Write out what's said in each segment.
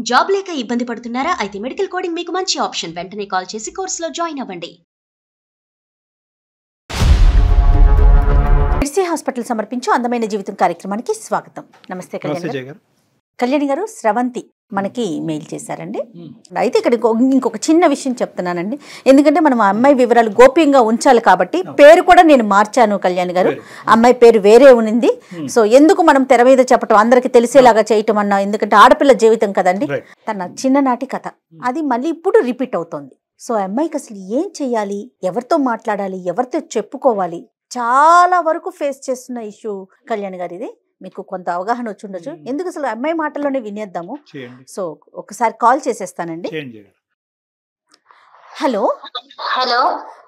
Job లేక ఇబ్బంది పడుతున్నారా? అయితే మెడికల్ కోడింగ్ మీకు మంచి ఆప్షన్. వెంటనే కాల్ చేసి కోర్సులో జాయిన్ అవ్వండి. మెర్సీ హాస్పిటల్ సమర్పించు అందమైన జీవితం కార్యక్రమానికి స్వాగతం. నమస్తే కళ్యాణి గారు. కళ్యాణి గారు, స్రవంతి మనకి మెయిల్ చేశారండి. అయితే ఇక్కడ ఇంకొక చిన్న విషయం చెప్తున్నానండి. ఎందుకంటే మనం ఆ అమ్మాయి వివరాలు గోప్యంగా ఉంచాలి కాబట్టి పేరు కూడా నేను మార్చాను కళ్యాణి గారు. అమ్మాయి పేరు వేరే ఉంది. సో ఎందుకు మనం తెర మీద చెప్పటం, అందరికి తెలిసేలాగా చేయటం అన్నా, ఎందుకంటే ఆడపిల్ల జీవితం కదండి. తన చిన్ననాటి కథ అది మళ్ళీ ఇప్పుడు రిపీట్ అవుతోంది. సో ఆ అమ్మాయికి అసలు ఏం చెయ్యాలి, ఎవరితో మాట్లాడాలి, ఎవరితో చెప్పుకోవాలి, చాలా వరకు ఫేస్ చేస్తున్న ఇష్యూ కళ్యాణి గారు. ఇది మీకు కొంత అవగాహన వచ్చి ఉండొచ్చు. ఎందుకు అసలు అమ్మాయి మాటల్లోనే వినేద్దాము. సో ఒకసారి కాల్ చేసేస్తానండి. హలో హలో,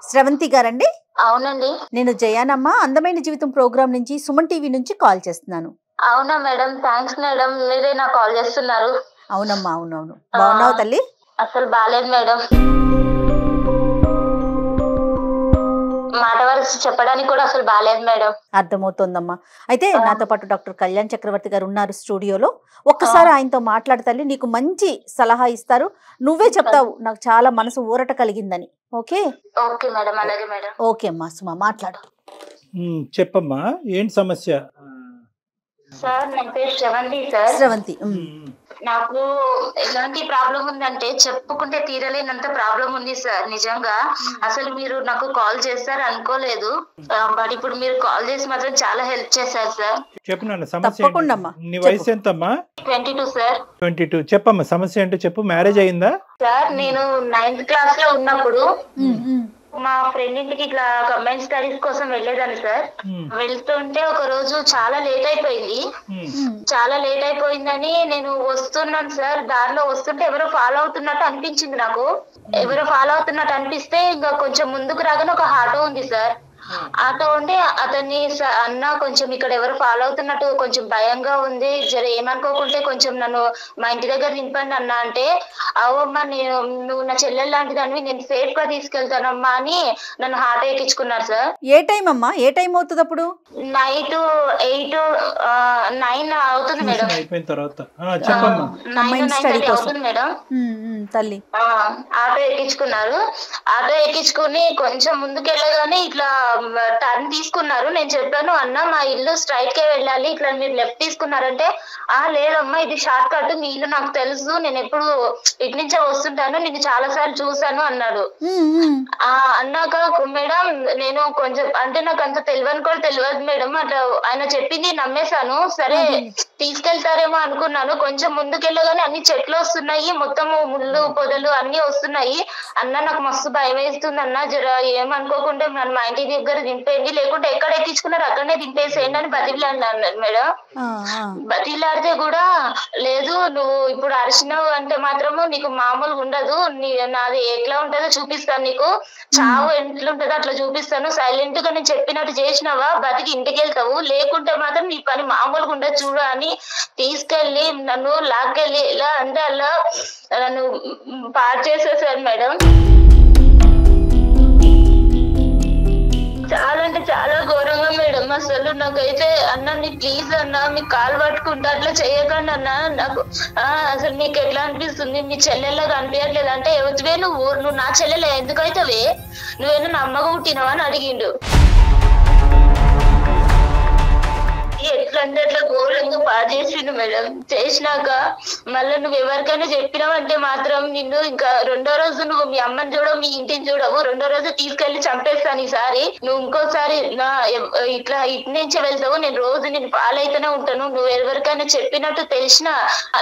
స్రవంతి గారండి? అవునండి, నేను జయానమ్మ, అందమైన జీవితం ప్రోగ్రామ్ నుంచి, సుమన్ టీవీ నుంచి కాల్ చేస్తున్నాను. అవునా మేడం? థ్యాంక్స్ మేడం, మీరే నాకు కాల్ చేస్తున్నారు. అవునమ్మా, అవునవును. బాగున్నావు తల్లి? అసలు బాలేదు మేడం, మాట వరుస చెప్పడానికి కూడా అసలు బాలేదు మేడం. అర్థమవుతోందమ్మా. అయితే నాతో పాటు డాక్టర్ కళ్యాణ్ చక్రవర్తి గారు ఉన్నారు స్టూడియోలో. ఒక్కసారి ఆయనతో మాట్లాడతాలి, నీకు మంచి సలహా ఇస్తారు. నువ్వే చెప్తావు నాకు చాలా మనసు ఊరట కలిగిందని. ఓకే? ఓకే మేడం, అలాగే మేడం. ఓకే అమ్మా, సుమా మాట్లాడు. చెప్పమ్మా, ఏంటి సమస్య? సార్, నా పేరు శ్రవంతి సార్. శ్రవంతి, నాకు ఎలాంటి ప్రాబ్లం ఉందంటే చెప్పుకుంటే తీరలేనంత ప్రాబ్లం ఉంది సార్. నిజంగా అసలు మీరు నాకు కాల్ చేస్తారు అనుకోలేదు, బట్ ఇప్పుడు మీరు కాల్ చేసి మాత్రం చాలా హెల్ప్ చేశారు సార్. చెప్పు నాన్న, సమస్య తప్పకుండా. నీ వయసు ఎంతమ్మా? 22 సార్. 22. చెప్పమ్మా, సమస్య ఏంటో చెప్పు. మ్యారేజ్ అయిందా? సార్, నేను 9th క్లాస్ లో ఉన్నప్పుడు మా ఫ్రెండ్ ఇంటికి ఇట్లా కంబైన్ స్టడీస్ కోసం వెళ్ళేదాన్ని సార్. వెళ్తుంటే ఒక రోజు చాలా లేట్ అయిపోయింది. చాలా లేట్ అయిపోయిందని నేను వస్తున్నాను సార్. దారిలో వస్తుంటే ఎవరో ఫాలో అవుతున్నట్టు అనిపించింది నాకు. ఎవరో ఫాలో అవుతున్నట్టు అనిపిస్తే ఇంకా కొంచెం ముందుకు రాగానే ఒక ఆటో ఉంది సార్. ఆటో ఉండి అతన్ని, అన్న కొంచెం ఇక్కడ ఎవరు ఫాలో అవుతున్నట్టు కొంచెం భయంగా ఉంది, జర ఏమనుకోకుంటే కొంచెం నన్ను మా ఇంటి దగ్గర దింపండి అన్న అంటే, అవమ్మా నువ్వు నా చెల్లెలు లాంటిదాన్ని, నేను సేఫ్ గా తీసుకెళ్తానమ్మా అని నన్ను ఆటో ఎక్కించుకున్నారు సార్. ఏ టైం అమ్మా? ఏ టైం అవుతుంది అప్పుడు? నైట్ 9 అవుతుంది మేడం. అయిపోయిన తర్వాత 9:30 అవుతుంది మేడం. తల్లి ఆటో ఎక్కించుకున్నారు. ఆటో ఎక్కించుకుని కొంచెం ముందుకెళ్ళగానే ఇట్లా టర్న్ తీసుకున్నారు. నేను చెప్పాను, అన్న మా ఇల్లు స్ట్రైట్ కే వెళ్ళాలి, ఇట్లా మీరు లెఫ్ట్ తీసుకున్నారంటే, లేదమ్మా ఇది షార్ట్ కట్, మీ ఇల్లు నాకు తెలుసు, నేను ఎప్పుడు ఇటు నుంచే వస్తుంటాను, నేను చాలా సార్లు చూసాను అన్నాడు. అన్నాక మేడం నేను కొంచెం అంటే నాకు అంత తెలియని కూడా తెలియదు మేడం, అట్లా ఆయన చెప్పింది నమ్మేశాను. సరే తీసుకెళ్తారేమో అనుకున్నాను. కొంచెం ముందుకెళ్ళగానే అన్ని చెట్లు వస్తున్నాయి, మొత్తము ముళ్ళు పొదలు అన్ని వస్తున్నాయి. అన్న నాకు మస్తు భయం వేస్తుంది అన్న, జర ఏమనుకోకుండా నన్ను మా ఇంటి దగ్గర దింపేయండి, లేకుంటే ఎక్కడ ఎక్కించుకున్నారు అక్కడనే దింపేసేయండి అని బతిలాడినారు మేడం. బతిలాడితే కూడా లేదు, నువ్వు ఇప్పుడు అరిచినావు అంటే మాత్రము నీకు మామూలుగా ఉండదు, నాది ఎట్లా ఉంటుందో చూపిస్తాను, నీకు చావు ఎట్లుంటుందో అట్లా చూపిస్తాను, సైలెంట్ గా నేను చెప్పినట్టు చేసినావా బతికి ఇంటికి వెళ్తావు, లేకుంటే మాత్రం నీ పని మామూలుగా ఉండదు చూడు అని తీసుకెళ్లి నన్ను లాక్కెళ్ళి ఎలా అంటే అలా నన్ను పాడు చేసేసారు మేడం. చాలా అంటే చాలా ఘోరంగా మేడం. అసలు నాకైతే అన్న నీ ప్లీజ్ అన్న మీకు కాలు పట్టుకుంటా అట్లా చేయకండి అన్న, నాకు అసలు నీకు ఎట్లా అనిపిస్తుంది, మీ చెల్లెల్లాగా అనిపించట్లేదు అంటే, ఎవరివే నువ్వు నా చెల్లెలే ఎందుకైతేవే, నువ్వేనా నా అమ్మగా పుట్టినవా అని అడిగిండు. ఎట్లంటే అట్లా ఘోరంగా పాడు చేసిండు మేడం. చేసినాక మళ్ళీ నువ్వు ఎవరికైనా చెప్పినావంటే మాత్రం నిన్ను ఇంకా రెండో రోజు నువ్వు మీ అమ్మని చూడవు, మీ ఇంటిని చూడవు, రెండో రోజు తీసుకెళ్లి చంపేస్తాను. ఈసారి నువ్వు ఇంకోసారి ఇట్లా ఇటు నుంచి వెళ్తావు, నేను రోజు నేను పాలైతేనే ఉంటాను, నువ్వు ఎవరికైనా చెప్పినట్టు తెలిసినా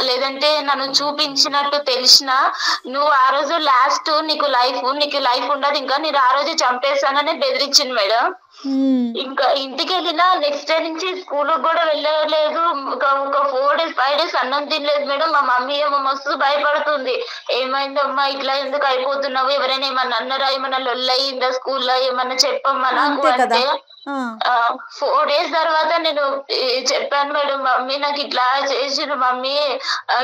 లేదంటే నన్ను చూపించినట్టు తెలిసినా నువ్వు ఆ రోజు లాస్ట్ నీకు లైఫ్ ఉండదు, ఇంకా నేను ఆ రోజు చంపేస్తానని బెదిరించింది మేడం. ఇంకా ఇంటికి వెళ్ళినా నెక్స్ట్ డే నుంచి స్కూల్ కూడా వెళ్ళలేదు. ఒక 4 days 5 days అన్నం తినలేదు మేడం. మా మమ్మీ ఏమో మస్తు భయపడుతుంది, ఏమైందమ్మా ఇట్లా ఎందుకు అయిపోతున్నావు, ఎవరైనా ఏమన్నా అన్నారా, ఏమన్నా లొల్లయిందా స్కూల్లో, ఏమన్నా చెప్పమ్మా నాకు అంటే 4 days తర్వాత నేను చెప్పాను మేడం, మమ్మీ నాకు ఇట్లా చేసిన మమ్మీ,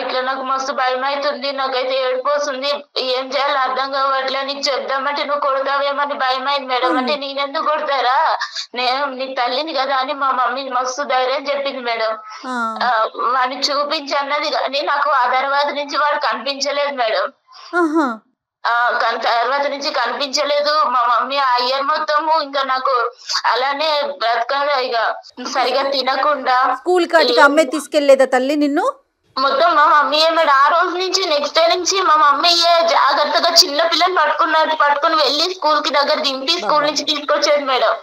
ఇట్లా నాకు మస్తు భయం అవుతుంది, నాకైతే ఏడుపు వస్తుంది, ఏం చేయాలో అర్థం కావట్లే, నీకు చెప్దామంటే నువ్వు కొడతావేమని భయం అయింది మేడం. అంటే నేనెందుకు కొడతారా, నేను నీ తల్లిని కదా అని మా మమ్మీ మస్తు ధైర్యం చెప్పింది మేడం. వాడిని చూపించి అన్నది కానీ నాకు ఆ తర్వాత నుంచి వాడు కనిపించలేదు మేడం. తర్వాత నుంచి కనిపించలేదు. మా మమ్మీ ఆ ఇయర్ మొత్తము ఇంకా నాకు అలానే బ్రతకాలి, ఇక సరిగా తినకుండా. స్కూల్ కాటికి అమ్మాయి తీసుకెళ్లేదా తల్లి నిన్ను? మొత్తం మా మమ్మీ మేడం ఆ రోజు నుంచి నెక్స్ట్ డే నుంచి మా మమ్మీ జాగ్రత్తగా చిన్న పిల్లని పట్టుకుని వెళ్ళి స్కూల్ కి దగ్గర దింపి స్కూల్ నుంచి తీసుకొచ్చేది మేడం.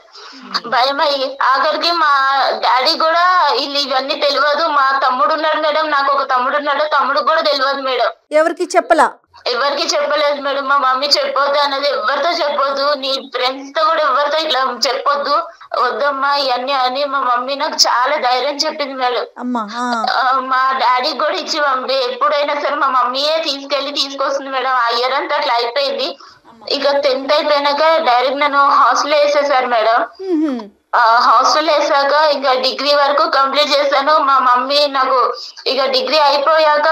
భయం అయ్యి ఆఖరికి మా డాడీ కూడా ఇవన్నీ తెలియదు. మా తమ్ముడు ఉన్నాడు మేడం, నాకు ఒక తమ్ముడు ఉన్నాడు, తమ్ముడు కూడా తెలియదు మేడం. ఎవరికి చెప్పలా? ఎవరికి చెప్పలేదు మేడం. మా మమ్మీ చెప్పొద్దు అన్నది, ఎవరితో చెప్పొద్దు, నీ ఫ్రెండ్స్ తో కూడా ఎవరితో ఇట్లా చెప్పొద్దు, వద్దమ్మా ఇవన్నీ అని మా మమ్మీ నాకు చాలా ధైర్యం చెప్పింది మేడం. మా డాడీ కూడా ఇచ్చి పంపి ఎప్పుడైనా సరే మా మమ్మీయే తీసుకొస్తుంది మేడం. ఆ ఇయర్ అంతా అట్లా అయిపోయింది. ఇక 10th అయిపోయినాక డైరెక్ట్ నన్ను హాస్టల్ వేసేసారు మేడం. హాస్టల్ వేసాక ఇంకా డిగ్రీ వరకు కంప్లీట్ చేశాను. మా మమ్మీ నాకు ఇక డిగ్రీ అయిపోయాక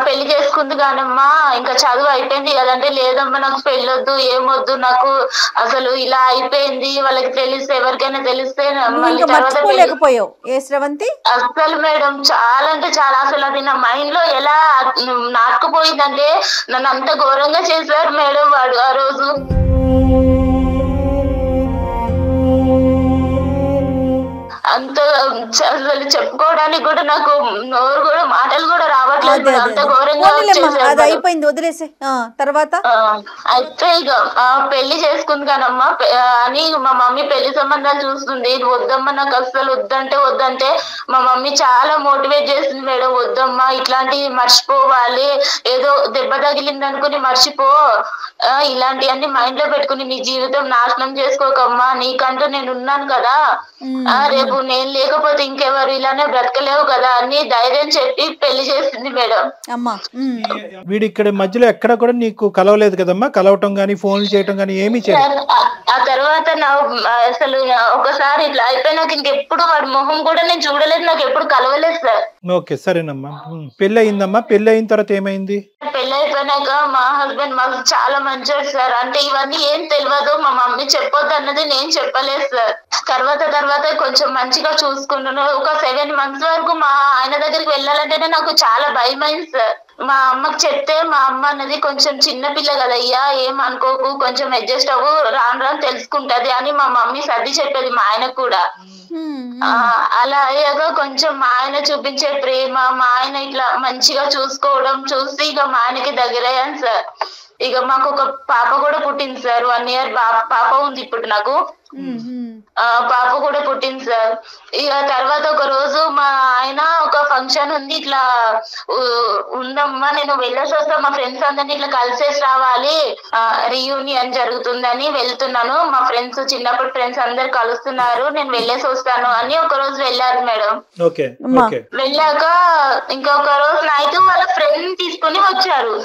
పెళ్లి చేసుకుంది కానమ్మా, ఇంకా చదువు అయిపోయింది కదంటే, లేదమ్మా నాకు పెళ్ళొద్దు, ఏమొద్దు, నాకు అసలు ఇలా అయిపోయింది, వాళ్ళకి తెలిస్తే ఎవరికైనా తెలిస్తే మళ్ళీ అసలు మేడం చాలా అంటే చాలా, అసలు అది నా మైండ్ లో ఎలా నాటుకుపోయిందంటే నన్ను అంత ఘోరంగా చేశారు మేడం వాడు ఆ రోజు. అంత అసలు చెప్పుకోవడానికి కూడా నాకు నోరు కూడా మాటలు కూడా రావట్లేదు, అంత ఘోరంగా వదిలేసే. తర్వాత అయితే ఇక పెళ్లి చేసుకుంది కానమ్మా అని మా మమ్మీ పెళ్లి సంబంధాలు చూస్తుంది. వద్దమ్మా నాకు అసలు వద్దంటే మా మమ్మీ చాలా మోటివేట్ చేసింది మేడం. వద్దమ్మా ఇట్లాంటివి మర్చిపోవాలి, ఏదో దెబ్బ తగిలింది అనుకుని మర్చిపో, ఇలాంటివన్నీ మైండ్ లో పెట్టుకుని నీ జీవితం నాశనం చేసుకోకమ్మా, నీకంటూ నేను ఉన్నాను కదా, రేపు నేను లేకపోతే ఇంకెవరు, ఇలానే బ్రతకలేవు కదా అని ధైర్యం చెప్పి పెళ్లి చేసింది మేడం. వీడి ఇక్కడ మధ్యలో ఎక్కడ కూడా నీకు కలవలేదు కదమ్మా? కలవటం గానీ ఫోన్లు చేయటం గానీ ఏమీ చేయలేదు? ఆ తర్వాత అసలు ఒకసారి ఇట్లా అయిపోయినాక ఇంకెప్పుడు వాడి మొహం కూడా నేను చూడలేదు, నాకు ఎప్పుడు కలవలేదు సార్. ఓకే సరేనమ్మా. పెళ్లి అయిందమ్మా, పెళ్లి అయిన తర్వాత ఏమైంది? పెళ్లి అయిపోయినాక మా హస్బెండ్ మాకు చాలా మంచోడు సార్. అంటే ఇవన్నీ ఏం తెలియదు, మా మమ్మీ చెప్పొద్దు అన్నది నేను చెప్పలేదు సార్. తర్వాత కొంచెం మంచిగా చూసుకుంటున్నాను. ఒక 7 months వరకు మా ఆయన దగ్గరికి వెళ్ళాలంటేనే నాకు చాలా భయం అయింది సార్. మా అమ్మకి చెప్తే మా అమ్మ అన్నది కొంచెం చిన్న పిల్ల కదయ్యా, ఏం అనుకోకు, కొంచెం అడ్జస్ట్ అవ్వు, రాను తెలుసుకుంటది అని మా మమ్మీ సర్ది చెప్పేది మా ఆయనకు కూడా. అలా అయ్యాక కొంచెం మా ఆయన చూపించే ప్రేమ, మా ఆయన ఇట్లా మంచిగా చూసుకోవడం చూసి ఇక మా ఆయనకి దగ్గరయ్యాను సార్. ఇక మాకు ఒక పాప కూడా పుట్టింది సార్. 1 year పాప ఉంది ఇప్పుడు నాకు. పాప కూడా పుట్టింది సార్. ఇక తర్వాత ఒక రోజు మా ఆయన ఒక ఫంక్షన్ ఉంది, ఇట్లా ఉందమ్మా నేను వెళ్ళేసి వస్తా, మా ఫ్రెండ్స్ అందరినీ ఇట్లా కలిసేసి రావాలి, రీయూనియన్ జరుగుతుందని వెళ్తున్నాను, మా ఫ్రెండ్స్ చిన్నప్పుడు ఫ్రెండ్స్ అందరు కలుస్తున్నారు, నేను వెళ్ళేసి వస్తాను అని ఒక రోజు వెళ్ళారు మేడం. వెళ్ళాక ఇంకొక రోజు నైట్ వాళ్ళ ఫ్రెండ్ తీసుకుని వచ్చారు.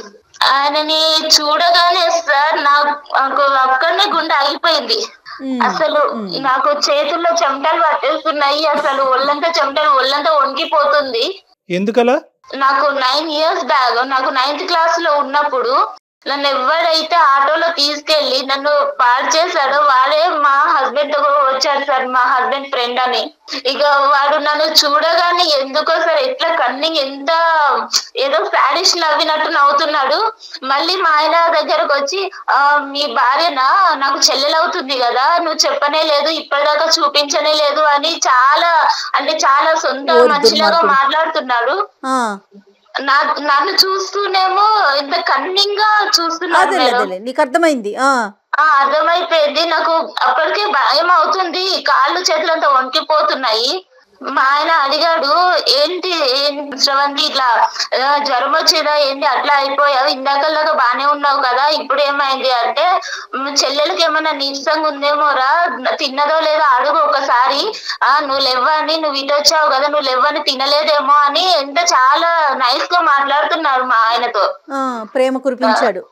ఆయనని చూడగానే సార్ నాకు అక్కడనే గుండె ఆగిపోయింది. అసలు నాకు చేతుల్లో చెమటలు పట్టేస్తున్నాయి, అసలు ఒళ్ళంతా వణికిపోతుంది. ఎందుకలా? నాకు 9 years బ్యాక్, నాకు 9th class లో ఉన్నప్పుడు నన్ను ఎవరైతే ఆటోలో తీసుకెళ్లి నన్ను పాడు చేశాడో వాడే మా హస్బెండ్ తో వచ్చాడు సార్, మా హస్బెండ్ ఫ్రెండ్ అని. ఇక వాడు నన్ను చూడగానే ఎందుకో సార్ ఎట్లా కన్నింగ్, ఎంత ఏదో సాడిష్ నవ్వినట్టు నవ్వుతున్నాడు. మళ్ళీ మా ఆయన దగ్గరకు వచ్చి, మీ భార్యనా, నాకు చెల్లెలవుతుంది కదా, నువ్వు చెప్పనే లేదు, ఇప్పటిదాకా చూపించనే లేదు అని చాలా సొంత మనిషిలాగా మాట్లాడుతున్నాడు. నన్ను చూస్తూనేమో ఇంత కన్నింగ్ గా చూస్తున్నాడు. నీకు అర్థమైంది? అర్థమైపోయింది. నాకు అప్పటికే భయం అవుతుంది, కాళ్ళు చేతులు అంతా వణికిపోతున్నాయి. మా ఆయన అడిగాడు, ఏంటి శ్రవంతి ఇట్లా జ్వరం వచ్చిందా ఏంటి, అట్లా అయిపోయావు, ఇందాకలాగా బానే ఉన్నావు కదా, ఇప్పుడు ఏమైంది అంటే, చెల్లెలకి ఏమన్నా నీరసంగా ఉందేమోరా, తిన్నదో లేదో అడుగు ఒకసారి, నువ్వు లేవని, నువ్వు ఇటు వచ్చావు కదా, నువ్వు లేవని తినలేదేమో అని ఎంత చాలా నైస్ గా మాట్లాడుతున్నారు మా ఆయనతో. ప్రేమ కురిపించాడు.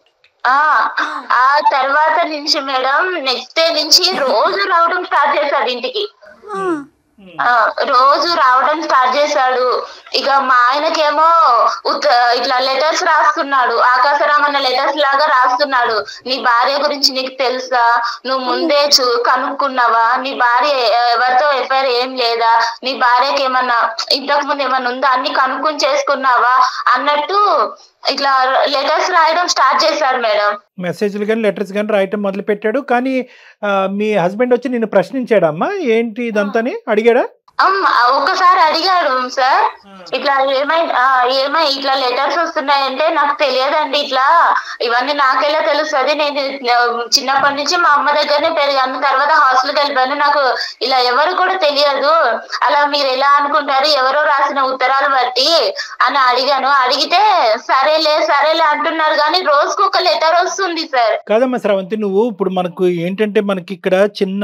ఆ తర్వాత నుంచి మేడం నెక్స్ట్ డే నుంచి రోజు రావడం స్టార్ట్ చేశాడు ఇంటికి. రోజు రావడం స్టార్ట్ చేశాడు. ఇక మా ఆయనకేమో ఇట్లా లెటర్స్ రాస్తున్నాడు, ఆకాశరామన్న లెటర్స్ లాగా రాస్తున్నాడు. నీ భార్య గురించి నీకు తెలుసా, నువ్వు ముందే కనుక్కున్నావా, నీ భార్య ఎవరితో ఎఫ్ఐఆర్ ఏం లేదా, నీ భార్యకి ఏమన్నా ఇంతకు ముందు ఏమన్నా ఉందా అన్ని కనుక్కుని చేసుకున్నావా అన్నట్టు ఇట్లా లెటర్స్ రాయడం స్టార్ట్ చేశాడు మేడం. మెసేజ్లు కానీ లెటర్స్ కానీ రాయటం మొదలు పెట్టాడు. కానీ మీ హస్బెండ్ వచ్చి నిన్ను ప్రశ్నించాడమ్మా ఏంటి ఇదంతాని అడిగాడా? ఒక్కసారి అడిగాడు సార్, ఇట్లా ఏమై ఇట్లా లెటర్స్ వస్తున్నాయంటే నాకు తెలియదండి, ఇట్లా ఇవన్నీ నాకెలా తెలుస్తుంది, నేను చిన్నప్పటి నుంచి మా అమ్మ దగ్గరనే పెరిగాను, తర్వాత హాస్టల్కి వెళ్ళిపోయాను, నాకు ఇలా ఎవరు కూడా తెలియదు, అలా మీరు ఎలా అనుకుంటారు ఎవరో రాసిన ఉత్తరాలు బట్టి అని అడిగాను. అడిగితే సరేలే అంటున్నారు కానీ రోజుకు ఒక లెటర్ వస్తుంది సార్. కాదమ్మా శ్రవంతి, నువ్వు ఇప్పుడు మనకు ఏంటంటే మనకి ఇక్కడ చిన్న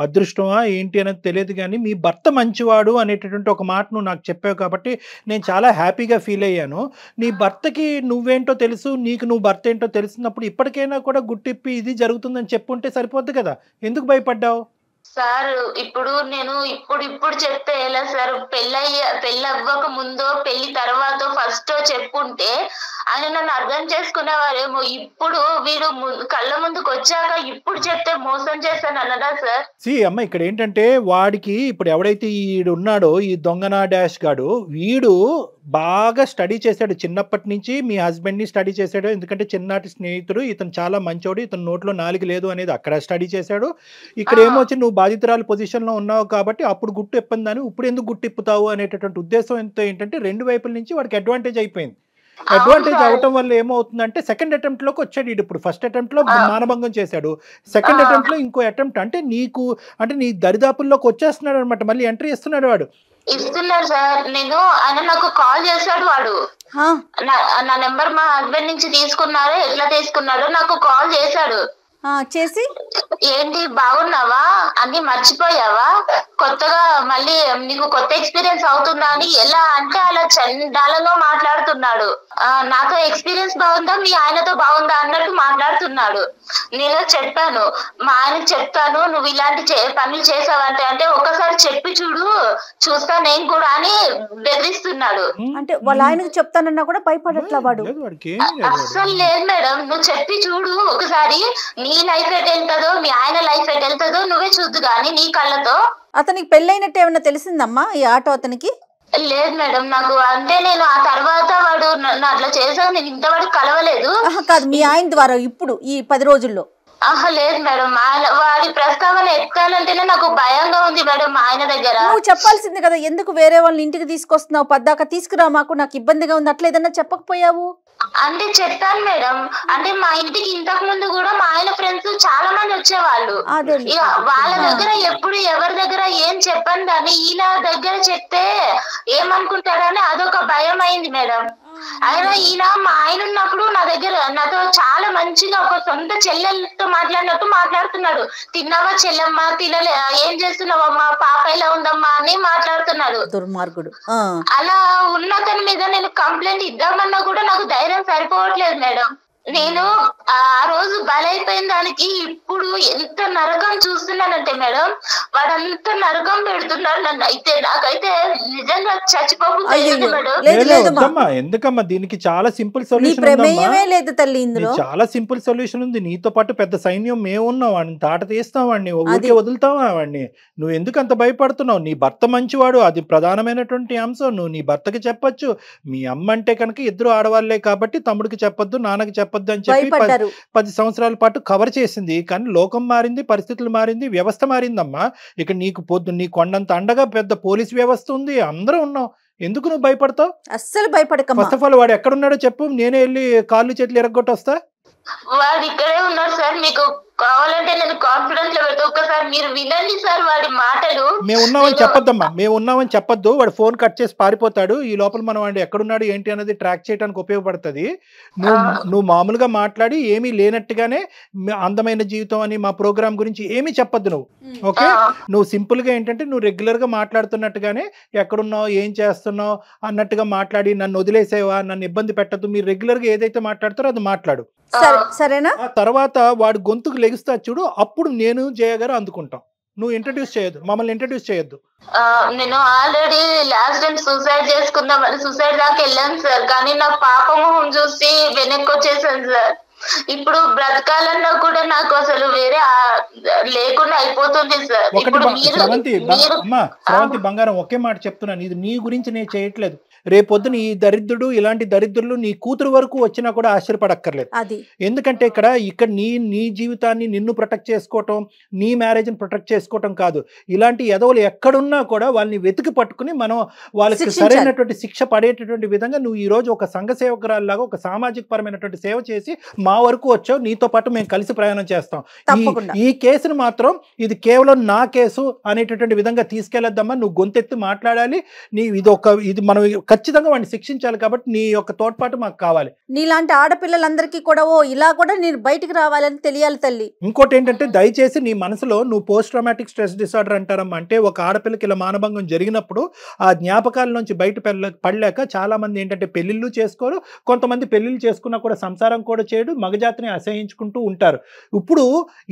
అదృష్టమా ఏంటి అనేది తెలియదు కానీ మీ భర్త మంచివాడు అనేటటువంటి ఒక మాట నువ్వు నాకు చెప్పావు కాబట్టి నేను చాలా హ్యాపీగా ఫీల్ అయ్యాను. నీ భర్తకి నువ్వేంటో తెలుసు, నీకు నువ్వు భర్త ఏంటో తెలిసినప్పుడు ఇప్పటికైనా కూడా గుట్టిప్పి ఇది జరుగుతుందని చెప్పుంటే సరిపోద్ది కదా, ఎందుకు భయపడ్డావు? సార్ ఇప్పుడు నేను ఇప్పుడు చెప్తే ఎలా సార్, పెళ్ళి అవ్వక ముందో పెళ్లి తర్వాత ఫస్ట్ చెప్పుంటే ఆయన నన్ను అర్థం చేసుకునేవారేమో. ఇప్పుడు వీడు కళ్ళ ముందుకు వచ్చాక ఇప్పుడు చెప్తే మోసం చేస్తాను అన్నదా సార్? అమ్మ ఇక్కడ ఏంటంటే వాడికి ఇప్పుడు ఎవడైతే ఈడు ఉన్నాడో ఈ దొంగనా డాష్ గాడు, వీడు బాగా స్టడీ చేశాడు చిన్నప్పటి నుంచి, మీ హస్బెండ్ని స్టడీ చేశాడు. ఎందుకంటే చిన్ననాటి స్నేహితుడు, ఇతను చాలా మంచోడు, ఇతను నోట్లో నాలుగు లేదు అనేది అక్కడ స్టడీ చేశాడు. ఇక్కడ ఏమొచ్చి నువ్వు బాధితురాలు పొజిషన్లో ఉన్నావు కాబట్టి అప్పుడు గుట్టు ఇప్పందని ఇప్పుడు ఎందుకు గుట్టు ఇప్పుతావు అనేటటువంటి ఉద్దేశం ఏంటంటే రెండు వైపుల నుంచి వాడికి అడ్వాంటేజ్ అయిపోయింది. అడ్వాంటేజ్ అవటం వల్ల ఏమవుతుందంటే సెకండ్ అటెంప్ట్ లోకి వచ్చాడు. ఇప్పుడు ఫస్ట్ అటెంప్ట్ లో మానభంగం చేశాడు, సెకండ్ అటెంప్ట్ లో ఇంకో అటెంప్ట్ అంటే నీ దరిదాపుల్లోకి వచ్చేస్తున్నాడు అనమాట, మళ్ళీ ఎంట్రీ ఇస్తున్నాడు వాడు. ఇస్తున్నారు సార్. ఆయన నాకు కాల్ చేశాడు, వాడు నా నెంబర్ మా హస్బెండ్ నుంచి తీసుకున్నారో ఎట్లా తీసుకున్నాడో నాకు కాల్ చేశాడు. చేసి ఏంటి బాగున్నావా, అన్ని మర్చిపోయావా, కొత్తగా మళ్ళీ నీకు కొత్త ఎక్స్పీరియన్స్ అవుతుందా అని ఎలా అంటే అలా చండాలంగా మాట్లాడుతున్నాడు. నాతో ఎక్స్పీరియన్స్ బాగుందా మీ ఆయనతో బాగుందా అన్నట్టు మాట్లాడుతున్నాడు. నేను చెప్పాను, మా ఆయనకు చెప్తాను నువ్వు ఇలాంటి పనులు చేసావంటే అంటే ఒకసారి చెప్పి చూస్తా నేను కూడా అని బెదిరిస్తున్నాడు. అంటే వాళ్ళ ఆయనకు చెప్తానన్నా కూడా భయపడట్లా వాడు? అస్సలు లేదు మేడం, నువ్వు చెప్పి చూడు ఒకసారి, నీ లైఫ్ ఎట్ వెళ్తుందో మీ ఆయన లైఫ్ ఎట్ వెళ్తుందో నువ్వే చూద్దు గానీ నీ కళ్ళతో. అతనికి పెళ్ళైనట్టు ఏమన్నా తెలిసిందమ్మా ఈ ఆటో అతనికి? లేదు మేడం, నాకు అంటే నేను ఆ తర్వాత వాడు అట్లా చేసావు నేను ఇంతవరకు కలవలేదు. కాదు, మీ ఆయన ద్వారా ఇప్పుడు ఈ 10 రోజుల్లో? లేదు మేడం, వాడి ప్రస్తావన ఎత్తాలంటేనే నాకు భయంగా ఉంది మేడం. మా ఆయన దగ్గర నువ్వు చెప్పాల్సింది కదా, ఎందుకు వేరే వాళ్ళని ఇంటికి తీసుకొస్తున్నావు, పద్దాక తీసుకురా మాకు నాకు ఇబ్బందిగా ఉంది అట్లా ఏదన్నా చెప్పకపోయావు? అంటే చెప్పాను మేడం, అంటే మా ఇంటికి ఇంతకు ముందు కూడా మా ఆయన ఫ్రెండ్స్ చాలా మంది వచ్చేవాళ్ళు. వాళ్ళ దగ్గర ఎప్పుడు ఎవరి దగ్గర ఏం చెప్పను కానీ ఈయన దగ్గర చెప్తే ఏమనుకుంటారని అదొక భయం అయింది మేడం. అయినా ఈయన మా ఆయన ఉన్నప్పుడు నాతో చాలా మంచిగా ఒక సొంత చెల్లెలతో మాట్లాడినట్టు మాట్లాడుతున్నాడు. తిన్నావా చెల్లెమ్మా, తినలే, ఏం చేస్తున్నావమ్మా, పాప ఎలా ఉందమ్మా అని మాట్లాడుతున్నాడు. దుర్మార్గుడు. అలా ఉన్నతని మీద నేను కంప్లైంట్ ఇద్దామన్నా కూడా నాకు ధైర్యం సరిపోవట్లేదు మేడం. నేను ఆ రోజు బలైపోయిన దానికి ఇప్పుడు ఎంత నరకం చూస్తున్నానంటే మేడం, వాడంత నరకం పెడుతున్నాడు నన్ను. అయితే నాకైతే నిజంగా చచ్చిపోతుంది మేడం. ఎందుకమ్మా దీనికి చాలా సింపుల్ సొల్యూషన్ లేదు తల్లి, ఇందులో చాలా సింపుల్ సొల్యూషన్ ఉంది. నీతో పాటు పెద్ద సైన్యం మేమున్నాం, వాడిని తాట తీస్తాం, వాడిని ఊరికే వదులుతావా వాడిని? నువ్వు ఎందుకు అంత భయపడుతున్నావు? నీ భర్త మంచివాడు, అది ప్రధానమైనటువంటి అంశం. నువ్వు నీ భర్తకి చెప్పొచ్చు. మీ అమ్మ అంటే కనుక ఇద్దరు ఆడవాళ్లే కాబట్టి తమ్ముడికి చెప్పొద్దు, నాన్నకి చెప్పొద్దు అని చెప్పి 10 సంవత్సరాల పాటు కవర్ చేసింది. కానీ లోకం మారింది, పరిస్థితులు మారింది, వ్యవస్థ మారిందమ్మా. ఇక నీ కొండంత అండగా పెద్ద పోలీస్ వ్యవస్థ ఉంది, అందరూ ఉన్నాం. ఎందుకు నువ్వు భయపడతావు? అస్సలు భయపడక. ఫస్ట్ ఆఫ్ ఆల్ వాడు ఎక్కడున్నాడో చెప్పు, నేనే వెళ్ళి కాళ్ళు చేతులు ఎరగొట్టి వస్తా. వాడు ఇక్కడే ఉన్నాడు సార్, మీకు కావాలంటే నేను కాన్ఫిడెన్స్ లో పెడతా, ఒక్కసారి మీరు వినండి సార్ వాడి మాటలు. మేము ఉన్నామని చెప్పొద్దమ్మా, మేము ఉన్నామని చెప్పొద్దు. వాడు ఫోన్ కట్ చేసి పారిపోతాడు. ఈ లోపల మనం వాడు ఎక్కడున్నాడు ఏంటి అనేది ట్రాక్ చేయడానికి ఉపయోగపడుతుంది. నువ్వు మామూలుగా మాట్లాడి ఏమీ లేనట్టుగానే అందమైన జీవితం అని మా ప్రోగ్రామ్ గురించి ఏమీ చెప్పొద్దు నువ్వు. ఓకే, నువ్వు సింపుల్ గా ఏంటంటే నువ్వు రెగ్యులర్ గా మాట్లాడుతున్నట్టుగానే ఎక్కడున్నావు ఏం చేస్తున్నావు అన్నట్టుగా మాట్లాడి నన్ను వదిలేసేవా, నన్ను ఇబ్బంది పెట్టద్దు, మీరు రెగ్యులర్ గా ఏదైతే మాట్లాడతారో అది మాట్లాడు. సరేనా? తర్వాత వాడు గొంతుకు లెగుస్తా చూడు, అప్పుడు నేను జయ గారు అందుకుంటాం. నువ్వు ఇంట్రడ్యూస్ చేయొద్దు, మమ్మల్ని ఇంట్రడ్యూస్ చేయొద్దు. నేను ఆల్రెడీ లాస్ట్ టైం సూసైడ్ చేసుకుందామని సూసైడ్ దాకా వెళ్ళాను సార్, కానీ నా పాపం చూసి వెనక్కి వచ్చేసాను సార్. ఇప్పుడు బ్రతకాలన్నా కూడా నాకు అసలు వేరే లేకుండా అయిపోతుంది సార్. శ్రవంతి బంగారం, ఒకే మాట చెప్తున్నాను, ఇది నీ గురించి నేను చేయట్లేదు. రేపొద్దున ఈ దరిద్రుడు ఇలాంటి దరిద్రులు నీ కూతురు వరకు వచ్చినా కూడా ఆశ్చర్యపడక్కర్లేదు. ఎందుకంటే ఇక్కడ నీ జీవితాన్ని నిన్ను ప్రొటెక్ట్ చేసుకోవటం, నీ మ్యారేజ్ని ప్రొటెక్ట్ చేసుకోవటం కాదు. ఇలాంటి ఎదవలు ఎక్కడున్నా కూడా వాళ్ళని వెతికి పట్టుకుని మనం వాళ్ళకి సరైనటువంటి శిక్ష పడేటటువంటి విధంగా నువ్వు ఈ రోజు ఒక సంఘ సేవకురాల్లాగా ఒక సామాజిక పరమైనటువంటి సేవ చేసి మా వరకు వచ్చావు. నీతో పాటు మేము కలిసి ప్రయాణం చేస్తాం. ఈ కేసును మాత్రం ఇది కేవలం నా కేసు అనేటటువంటి విధంగా తీసుకెళ్లొద్దమ్మా. నువ్వు గొంతెత్తి మాట్లాడాలి. ఇది మనం ఖచ్చితంగా వాడిని శిక్షించాలి. కాబట్టి నీ యొక్క తోడ్పాటు మాకు కావాలి. నీలాంటి ఆడపిల్లలందరికీ కూడా ఇలా కూడా నేను బయటికి రావాలని తెలియాలి తల్లి. ఇంకోటి ఏంటంటే దయచేసి నీ మనసులో నువ్వు పోస్ట్ ట్రామాటిక్ స్ట్రెస్ డిసార్డర్ అంటారమ్మా. అంటే ఒక ఆడపిల్లకి ఇలా మానభంగం జరిగినప్పుడు ఆ జ్ఞాపకాల నుంచి బయట పడలేక చాలా మంది ఏంటంటే పెళ్లిళ్ళు చేసుకోరు, కొంతమంది పెళ్లిళ్ళు చేసుకున్నా కూడా సంసారం కూడా చేయడు, మగజాతిని అసహించుకుంటూ ఉంటారు. ఇప్పుడు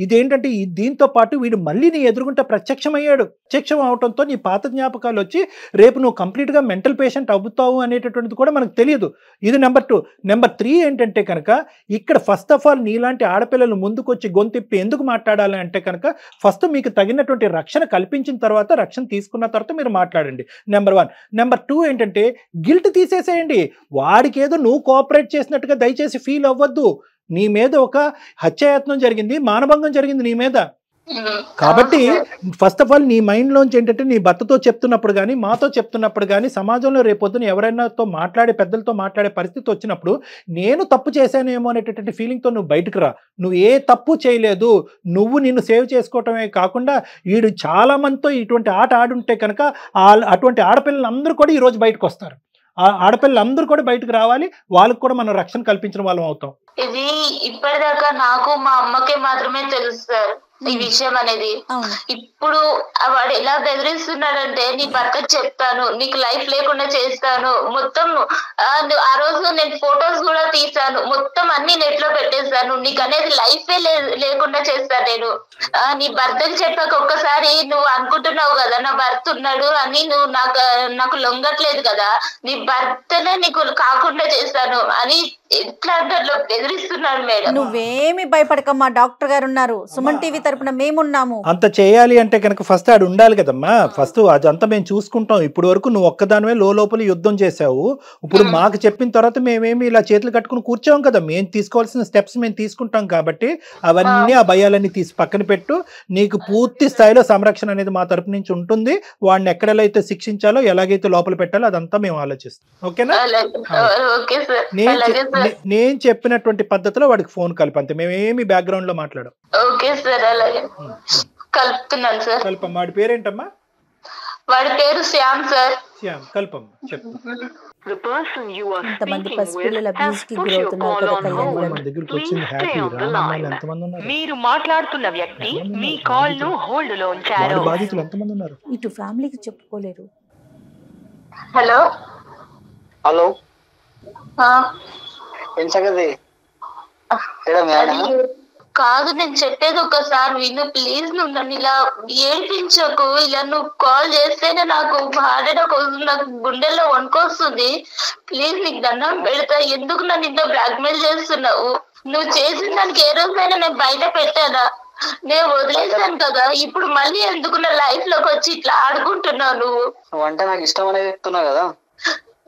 ఇదేంటంటే దీంతో పాటు వీడు మళ్ళీ నీ ఎదురుగుంటే ప్రత్యక్షమయ్యాడు. ప్రత్యక్షం అవడంతో నీ పాత జ్ఞాపకాలు వచ్చి రేపు నువ్వు కంప్లీట్ గా మెంటల్ పేషెంట్ అవుతావు అనేటటువంటిది కూడా మనకు తెలియదు. ఇది నెంబర్ 2. నెంబర్ 3 ఏంటంటే కనుక ఇక్కడ ఫస్ట్ ఆఫ్ ఆల్ నీలాంటి ఆడపిల్లలు ముందుకొచ్చి గొంతిప్పి ఎందుకు మాట్లాడాలి అంటే కనుక ఫస్ట్ మీకు తగినటువంటి రక్షణ కల్పించిన తర్వాత, రక్షణ తీసుకున్న తర్వాత మీరు మాట్లాడండి. నెంబర్ 1. నెంబర్ 2 ఏంటంటే గిల్ట్ తీసేసేయండి. వాడికి ఏదో నువ్వు కోఆపరేట్ చేసినట్టుగా దయచేసి ఫీల్ అవ్వద్దు. నీ మీద ఒక హత్యాయత్నం జరిగింది, మానభంగం జరిగింది నీ మీద. కాబట్టి ఫస్ట్ ఆఫ్ ఆల్ నీ మైండ్ లోంచి ఏంటంటే నీ భర్తతో చెప్తున్నప్పుడు కానీ మాతో చెప్తున్నప్పుడు కానీ సమాజంలో రేపొద్దున ఎవరైనాతో మాట్లాడే పెద్దలతో మాట్లాడే పరిస్థితి వచ్చినప్పుడు నేను తప్పు చేశానేమో అనేటటువంటి ఫీలింగ్తో నువ్వు బయటకు రా. నువ్వు ఏ తప్పు చేయలేదు, నువ్వు నిన్ను సేవ్ చేసుకోవటమే కాకుండా వీడు చాలా మందితో ఇటువంటి ఆట ఆడుంటే కనుక అటువంటి ఆడపిల్లలందరూ కూడా ఈరోజు బయటకు వస్తారు. ఆ ఆడపిల్లలందరూ కూడా బయటకు రావాలి. వాళ్ళకు కూడా మనం రక్షణ కల్పించిన వాళ్ళం అవుతాం. ఇది ఇప్పటిదాకా నాకు మా అమ్మకే మాత్రమే తెలుసు సార్ ఈ విషయం అనేది. ఇప్పుడు వాడు ఎలా బెదిరిస్తున్నాడంటే నీ భర్తకు చెప్తాను, నీకు లైఫ్ లేకుండా చేస్తాను, మొత్తం ఆ రోజు నేను ఫొటోస్ కూడా తీసాను, మొత్తం అన్ని నెట్ లో పెట్టేస్తాను, నీకు అనేది లైఫే లేకుండా చేస్తాను నేను. నీ భర్తకు చెప్పాక ఒక్కసారి నువ్వు అనుకుంటున్నావు కదా నా భర్త ఉన్నాడు అని, నువ్వు నాకు లొంగట్లేదు కదా, నీ భర్తనే నీకు కాకుండా చేస్తాను అని ఎట్లా బెదిరిస్తున్నాడు మేడం. నువ్వేమి భయపడకమ్మా, డాక్టర్ గారు ఉన్నారు, సుమన్ టీవీ తరపున మేమున్నాము. అంత చేయాలి అంటే కనుక ఫస్ట్ ఆడు ఉండాలి కదమ్మా. ఫస్ట్ అదంతా మేము చూసుకుంటాం. ఇప్పుడు వరకు నువ్వు ఒక్కదానివే లోపల యుద్ధం చేసావు. ఇప్పుడు మాకు చెప్పిన తర్వాత మేమేమి ఇలా చేతులు కట్టుకుని కూర్చోం కదా. మేము తీసుకోవాల్సిన స్టెప్స్ మేము తీసుకుంటాం. కాబట్టి అవన్నీ ఆ భయాలన్నీ తీసి పక్కన పెట్టు. నీకు పూర్తి స్థాయిలో సంరక్షణ అనేది మా తరపు నుంచి ఉంటుంది. వాడిని ఎక్కడైతే శిక్షించాలో ఎలాగైతే లోపల పెట్టాలో అదంతా మేము ఆలోచిస్తాం. ఓకేనా? నేను చెప్పినటువంటి పద్ధతిలో వాడికి ఫోన్ కలిపంతే, మేమేమి బ్యాక్గ్రౌండ్ లో మాట్లాడం. ఓకే సార్, అలాగే కలుపుతున్నాను సార్. కల్పమ్మ. వాడి పేరేంటమ్మా? వాడి పేరు శ్యామ్ సార్. శ్యామ్, కల్పమ్మ చెప్పు. మీరు మాట్లాడుతున్న వ్యక్తి మీ కాల్ ను హోల్డ్ లో ఉంచారు. బాధితులు ఎంతమంది ఉన్నారు? ఇటు ఫ్యామిలీకి చెప్పుకోలేరు. హలో హలో కాదు, నేను చెప్పేది ఒకసారి విను ప్లీజ్. నువ్వు నన్ను ఇలా ఏడిపించకు. ఇలా నువ్వు కాల్ చేస్తేనే నాకు హార్ట్ అటాక్ వస్తుంది, నాకు గుండెల్లో వణుకొస్తుంది. ప్లీజ్ నీకు దండం పెడతా, ఎందుకు నన్ను ఇంత బ్లాక్ మెయిల్ చేస్తున్నావు? నువ్వు చేసిన దానికి ఏ రోజైనా నేను బయట పెట్టానా? నేను వదిలేసాను కదా, ఇప్పుడు మళ్ళీ ఎందుకు నా లైఫ్ లోకి వచ్చి ఇట్లా ఆడుకుంటున్నావు? నువ్వు అంటే నాకు ఇష్టం అనేది చెప్తున్నావు కదా.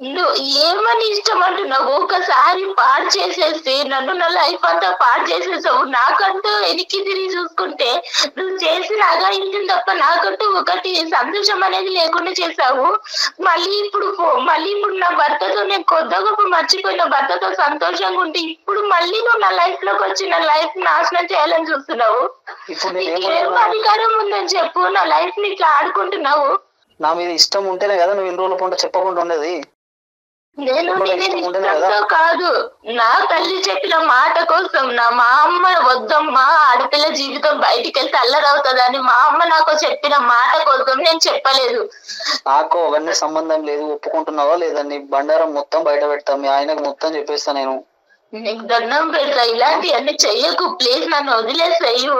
నువ్వు ఏమని ఇష్టం అంటున్నావు? ఒకసారి పాడు చేసేసి నన్ను నా లైఫ్ అంతా పాడు చేసేసావు. నాకంటూ వెనక్కి తిరిగి చూసుకుంటే నువ్వు చేసిన అగాయించిన తప్ప నాకంటూ ఒకటి సంతోషం అనేది లేకుండా చేసావు. మళ్ళీ ఇప్పుడు నా భర్తతో నేను కొద్ది గొప్ప మర్చిపోయిన భర్తతో సంతోషంగా ఉంటే ఇప్పుడు మళ్ళీ నువ్వు నా లైఫ్ లోకి వచ్చి నా లైఫ్ నాశనం చేయాలని చూస్తున్నావు. ఏం అధికారం ఉందని చెప్పు? నా లైఫ్ ని ఇట్లా ఆడుకుంటున్నావు. నా మీద ఇష్టం ఉంటేనే కదా నువ్వు ఇన్ని రోజుల పంట చెప్పకుండా ఉండేది. నేను ఇష్టంతో కాదు, నా తల్లి చెప్పిన మాట కోసం మా అమ్మ వద్దమ్మా ఆడపిల్ల జీవితం బయటికి వెళ్తే అల్లరవుతుందని మా అమ్మ నాకు చెప్పిన మాట కోసం నేను చెప్పలేదు. నాకు అవన్నీ సంబంధం లేదు. ఒప్పుకుంటున్నావా లేదా? నీ బండారం మొత్తం బయట పెడతా, మీ ఆయనకు మొత్తం చెప్పేస్తా. నేను నీకు దండం పెడతా, ఇలాంటివన్నీ చెయ్యకు ప్లీజ్, నన్ను వదిలేసేయు.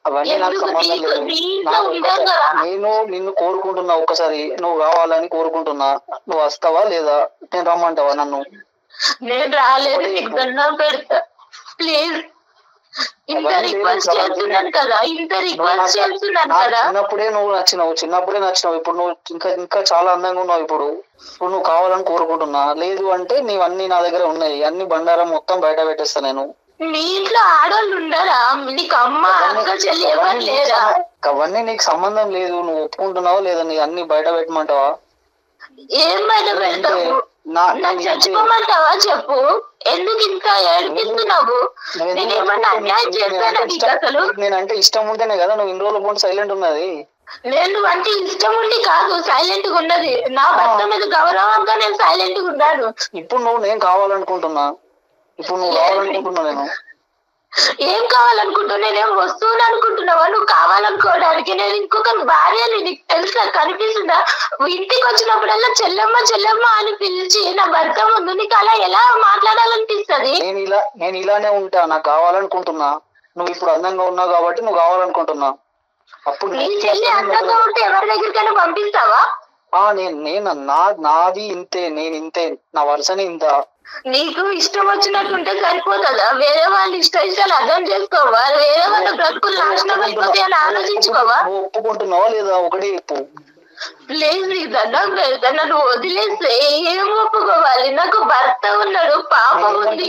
అవన్నీ నాకు సంబంధం లేదు. నేను నిన్ను కోరుకుంటున్నా, ఒక్కసారి నువ్వు కావాలని కోరుకుంటున్నా. నువ్వు వస్తావా లేదా? నేను రమ్మంటావా నన్ను? నేను రాలేదు, నీకు దండం పెడతా ప్లీజ్. ఇంత రిక్వెస్ట్ చేస్తున్నాను కదా. చిన్నప్పుడే నువ్వు నచ్చినావు. ఇప్పుడు నువ్వు ఇంకా చాలా అందంగా ఉన్నావు. ఇప్పుడు నువ్వు కావాలని కోరుకుంటున్నా. లేదు అంటే నీవన్నీ నా దగ్గర ఉన్నాయి. అన్ని బండారం మొత్తం బయట పెట్టేస్తా నేను. మీ ఇంట్లో ఆడవాళ్ళు ఉండరా? నీకు అమ్మ అక్క చెల్లి ఎవరు లేరా? అవన్నీ నీకు సంబంధం లేదు. నువ్వు ఒప్పుకుంటున్నావా లేదా? నీ అన్ని బయట పెట్టమంటావా? ఏం బయట పెడతావు? చచ్చిపోమంటావా చెప్పు? ఎందుకు ఇంత ఏడిపిస్తున్నావు? నేనేమన్నా అన్యాయం చేస్తానా నీకు? అసలు నేనంటే ఇష్టం ఉంటేనే కదా నువ్వు ఇన్ని రోజుల పాటు సైలెంట్ ఉన్నది. నేను అంటే ఇష్టం ఉండి కాదు సైలెంట్ గా ఉన్నది. నా భర్త మీద గౌరవంగా నేను సైలెంట్ గా ఉన్నాను. ఇప్పుడు నేను కావాలనుకుంటున్నా. నేను ఏం కావాలనుకుంటున్నా? నేనేం వస్తువులు అనుకుంటున్నావా నువ్వు కావాలనుకోవడానికి? నేను ఇంకొక భార్యని నీకు తెలుసా? కనిపిస్తుందా? ఇంటికి వచ్చినప్పుడల్లా చెల్లెమ్మ చెల్లెమ్మ అని పిలిచి నా భర్త ముందు నీకు అలా ఎలా మాట్లాడాలనిపిస్తుంది? నేను ఇలానే ఉంటా. నాకు కావాలనుకుంటున్నా. నువ్వు ఇప్పుడు అందంగా ఉన్నావు కాబట్టి నువ్వు కావాలనుకుంటున్నా. అప్పుడు నీ చెల్లి అందంగా ఉంటే ఎవరి దగ్గరికైనా పంపిస్తావా? నాది ఇంతే, నేను ఇంతే, నా వరుసనే ఇంత. నీకు ఇష్టం వచ్చినట్టుంటే సరిపోతుందా? వేరే వాళ్ళు ఇష్టాలు అర్థం చేసుకోవా? వేరే వాళ్ళ బ్రతుకులు నాశనం అయిపోతే అని ఆలోచించుకోవా? ఒప్పుకుంటున్నావా లేదా? ఒకటి చెప్పు ప్లీజ్. నీకు దండం పెడతా, నన్ను వదిలేస్తే ఏం ఒప్పుకోవాలి? నాకు భర్త ఉన్నాడు, పాపం ఉంది.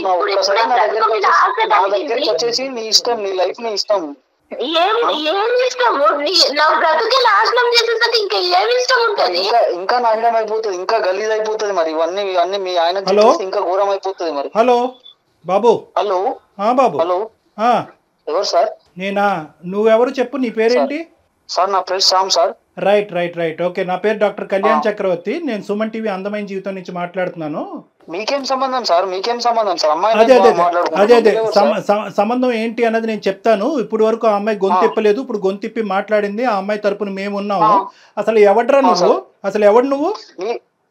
వచ్చేసి నీ ఇష్టం, నీ లైఫ్ నీ ఇష్టం. ఏం ఇష్టము? నా బ్రతుకే నాశనం చేసేసరికి ఇంకా ఏమి ఇష్టం ఉంటుంది? ఇంకా నాశనం అయిపోతుంది, ఇంకా గలీజ్ అయిపోతుంది. మరి ఇవన్నీ మీ ఆయన ఇంకా ఘోరం అయిపోతుంది. మరి హలో బాబు. హలో బాబు. హలో ఎవరు సార్? నేనా? నువ్వెవరు చెప్పు, నీ పేరేంటి? సార్ నా పేరు శ్యామ్ సార్. Right okay. నా పేరు డాక్టర్ కళ్యాణ్ చక్రవర్తి. నేను సుమన్ టీవీ అందమైన జీవితం నుంచి మాట్లాడుతున్నాను. మీకేం సంబంధం సార్? అదే సంబంధం ఏంటి అన్నది నేను చెప్తాను. ఇప్పుడు వరకు ఆ అమ్మాయి గొంతిప్పలేదు, ఇప్పుడు గొంతిప్పి మాట్లాడింది. ఆ అమ్మాయి తరపున మేము ఉన్నాము. అసలు ఎవడ్రా నువ్వు? అసలు ఎవడు నువ్వు?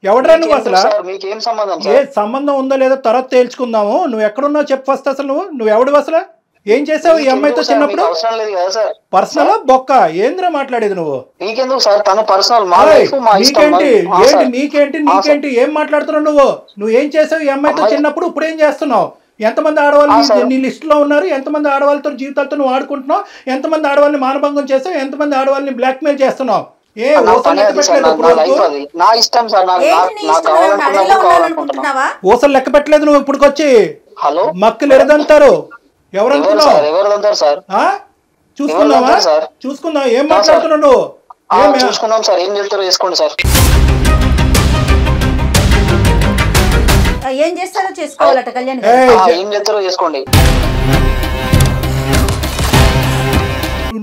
ఎవడ్రా నువ్వు? అసలు మీకేం సంబంధం? ఏ సంబంధం ఉందో లేదో తర్వాత తేల్చుకుందాము. నువ్వు ఎక్కడున్నావు చెప్పు ఫస్ట్. అసలు నువ్వు ఎవడు? అసలు ఏం చేసావు ఈ అమ్మాయితో చిన్నప్పుడు? పర్సనల్ బొక్క ఏంద్రా మాట్లాడేది నువ్వు? నీకెందుకు సార్? తన పర్సనల్. నీకేంటి ఏం మాట్లాడుతున్నావు నువ్వు? నువ్వేం చేసావు ఈ అమ్మాయితో చిన్నప్పుడు? ఇప్పుడు ఏం చేస్తున్నావు? ఎంతమంది ఆడవాళ్ళు నీ లిస్ట్ లో ఉన్నారు? ఎంతమంది ఆడవాళ్ళతో జీవితాలతో నువ్వు ఆడుకుంటున్నావు? ఎంతమంది ఆడవాళ్ళని మానభంగం చేస్తావు? ఎంతమంది ఆడవాళ్ళని బ్లాక్ మెయిల్ చేస్తున్నావు? ఊసలు లెక్క పెట్టలేదు నువ్వు ఇప్పుడు వచ్చి. మక్కులు ఎరదంటారు. ఎవరంటారు సార్? చూసుకుందాం. ఏం మాట్లాడుతున్నావు నువ్వు? చూసుకుందాం సార్. ఏం చేస్తారో చేసుకోండి సార్. ఏం చేస్తారో చేసుకోవాలట కళ్యాణ్. ఏం చేస్తారో చేసుకోండి.